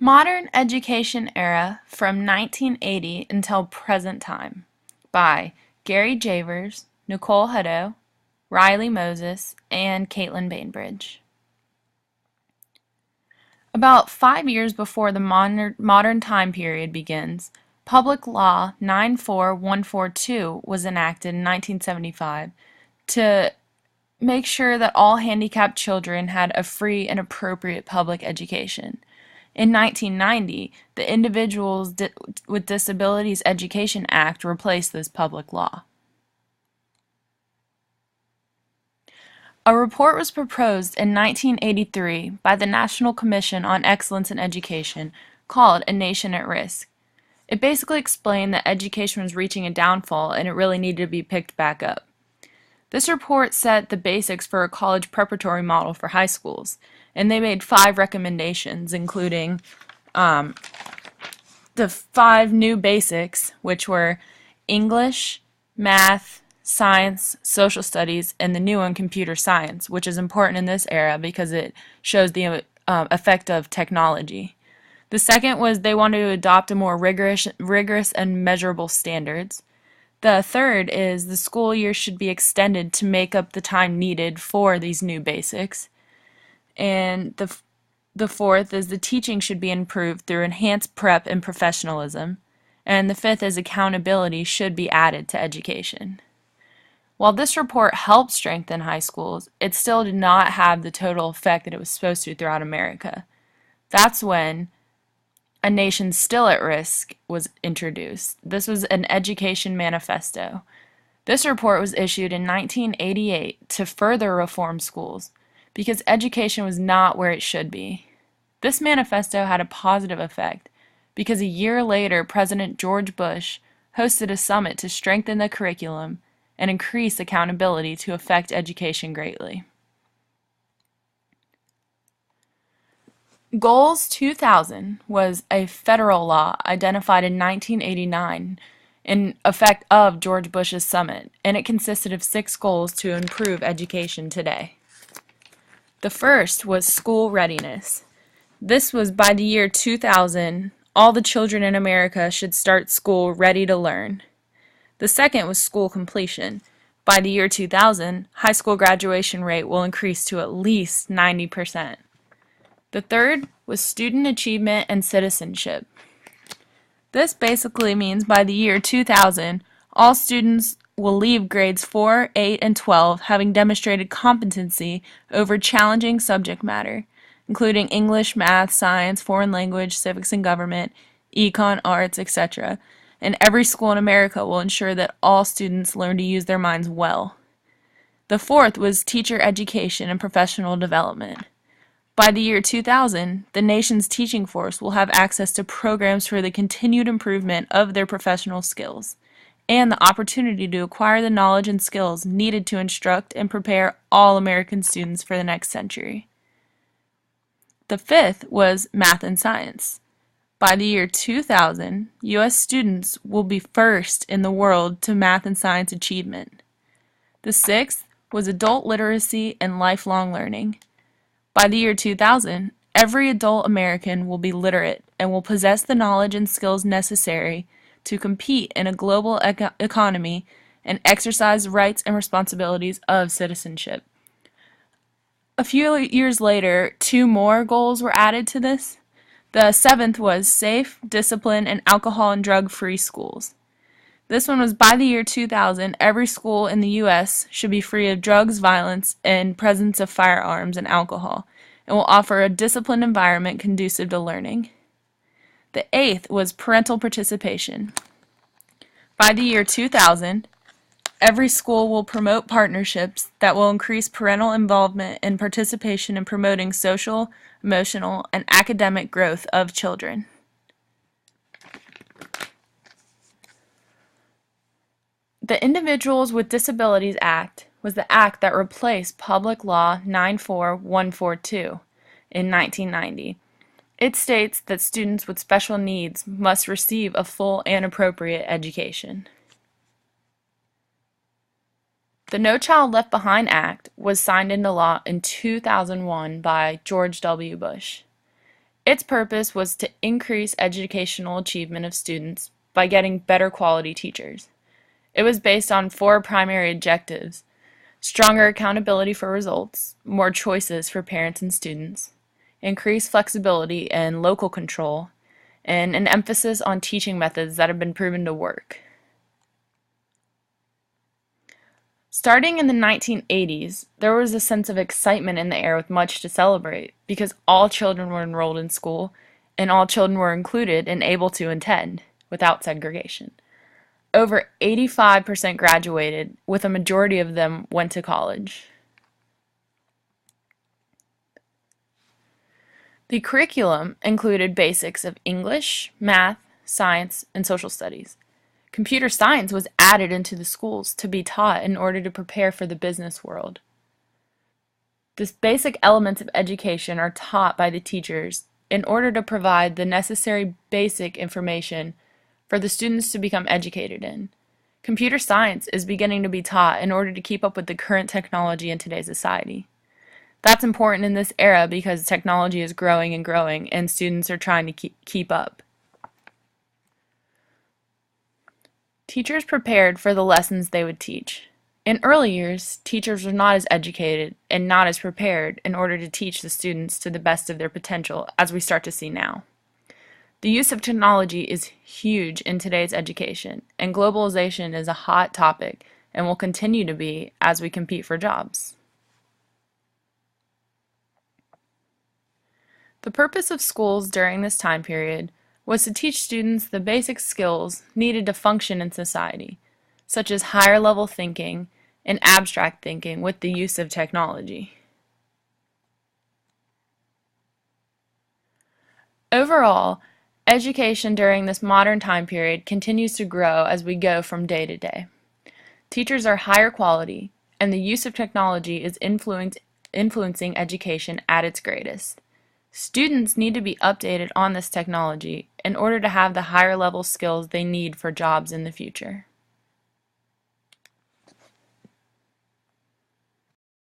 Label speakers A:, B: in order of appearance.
A: Modern Education Era from 1980 until Present Time by Gary Javers, Nicole Hutto, Riley Moses, and Caitlin Bainbridge. About 5 years before the modern time period begins, Public Law 94142 was enacted in 1975 to make sure that all handicapped children had a free and appropriate public education. In 1990, the Individuals with Disabilities Education Act replaced this public law. A report was proposed in 1983 by the National Commission on Excellence in Education called A Nation at Risk. It basically explained that education was reaching a downfall and it really needed to be picked back up. This report set the basics for a college preparatory model for high schools, and they made 5 recommendations, including the 5 new basics, which were English, math, science, social studies, and the new one, computer science, which is important in this era because it shows the effect of technology. The second was they wanted to adopt a more rigorous and measurable standards. The third is the school year should be extended to make up the time needed for these new basics. And the fourth is the teaching should be improved through enhanced prep and professionalism. And the fifth is accountability should be added to education. While this report helped strengthen high schools, it still did not have the total effect that it was supposed to throughout America. That's when A Nation Still at Risk was introduced. This was an education manifesto. This report was issued in 1988 to further reform schools because education was not where it should be. This manifesto had a positive effect because a year later, President George Bush hosted a summit to strengthen the curriculum and increase accountability to affect education greatly. Goals 2000 was a federal law identified in 1989 in effect of George Bush's summit, and it consisted of 6 goals to improve education today. The first was school readiness. This was by the year 2000, all the children in America should start school ready to learn. The second was school completion. By the year 2000, high school graduation rate will increase to at least 90%. The third was student achievement and citizenship. This basically means by the year 2000, all students will leave grades 4, 8, and 12 having demonstrated competency over challenging subject matter, including English, math, science, foreign language, civics and government, econ, arts, etc. And every school in America will ensure that all students learn to use their minds well. The fourth was teacher education and professional development. By the year 2000, the nation's teaching force will have access to programs for the continued improvement of their professional skills and the opportunity to acquire the knowledge and skills needed to instruct and prepare all American students for the next century. The fifth was math and science. By the year 2000, U.S. students will be first in the world to math and science achievement. The sixth was adult literacy and lifelong learning. By the year 2000, every adult American will be literate and will possess the knowledge and skills necessary to compete in a global economy and exercise the rights and responsibilities of citizenship. A few years later, 2 more goals were added to this. The 7th was safe, disciplined, and alcohol and drug-free schools. This one was by the year 2000, every school in the U.S. should be free of drugs, violence, and presence of firearms and alcohol, and will offer a disciplined environment conducive to learning. The 8th was parental participation. By the year 2000, every school will promote partnerships that will increase parental involvement and participation in promoting social, emotional, and academic growth of children. The Individuals with Disabilities Act was the act that replaced Public Law 94142 in 1990. It states that students with special needs must receive a full and appropriate education. The No Child Left Behind Act was signed into law in 2001 by George W. Bush. Its purpose was to increase educational achievement of students by getting better quality teachers. It was based on four primary objectives: stronger accountability for results, more choices for parents and students, increased flexibility and local control, and an emphasis on teaching methods that have been proven to work. Starting in the 1980s, there was a sense of excitement in the air with much to celebrate because all children were enrolled in school and all children were included and able to attend without segregation. Over 85% graduated, with a majority of them went to college. The curriculum included basics of English, math, science, and social studies. Computer science was added into the schools to be taught in order to prepare for the business world. The basic elements of education are taught by the teachers in order to provide the necessary basic information for the students to become educated in. Computer science is beginning to be taught in order to keep up with the current technology in today's society. That's important in this era because technology is growing and growing and students are trying to keep up. Teachers prepared for the lessons they would teach. In early years, teachers were not as educated and not as prepared in order to teach the students to the best of their potential, as we start to see now. The use of technology is huge in today's education, and globalization is a hot topic and will continue to be as we compete for jobs. The purpose of schools during this time period was to teach students the basic skills needed to function in society, such as higher level thinking and abstract thinking with the use of technology. Overall, education during this modern time period continues to grow as we go from day to day. Teachers are higher quality, and the use of technology is influencing education at its greatest. Students need to be updated on this technology in order to have the higher level skills they need for jobs in the future.